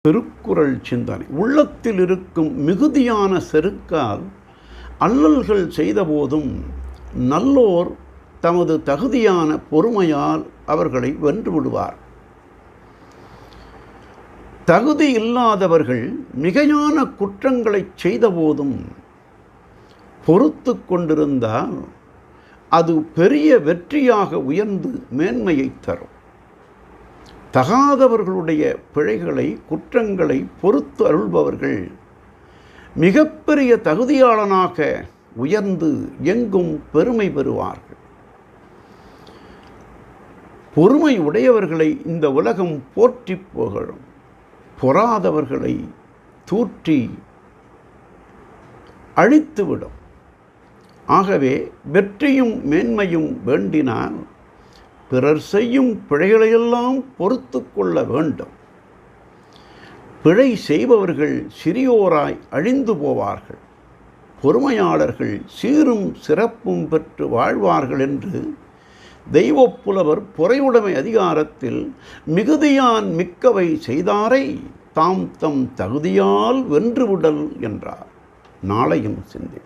திருக்குறள் சிந்தனை. உள்ளத்தில் இருக்கும் மிகுதியான செருக்கால் அல்லல்கள் செய்தபோதும் நல்லோர் தமது தகுதியான பொறுமையால் அவர்களை வென்று விடுவார். தகுதி இல்லாதவர்கள் மிகையான குற்றங்களை செய்தபோதும் பொறுத்து கொண்டிருந்தால் அது பெரிய வெற்றியாக உயர்ந்து மேன்மையை தரும். தகாதவர்களுடைய பிழைகளை குற்றங்களை பொறுத்து அருள்பவர்கள் மிகப்பெரிய தகுதியாளனாக உயர்ந்து எங்கும் பெருமை பெறுவார்கள். பொறுமை உடையவர்களை இந்த உலகம் போற்றி புகழும். பொறாதவர்களை தூற்றி அழித்துவிடும். ஆகவே வெற்றியும் மேன்மையும் வேண்டினால் பிறர் செய்யும் பிழைகளையெல்லாம் பொறுத்து கொள்ள வேண்டும். பிழை செய்பவர்கள் சிறியோராய் அழிந்து போவார்கள். பொறுமையாளர்கள் சீரும் சிறப்பும் பெற்று வாழ்வார்கள் என்று தெய்வப்புலவர் பொறையுடைமை அதிகாரத்தில் மிகுதியான் மிக்கவை செய்தாரை தாம் தம் தகுதியால் வென்றுவிடல் என்றார். நாளையும் சிந்தி.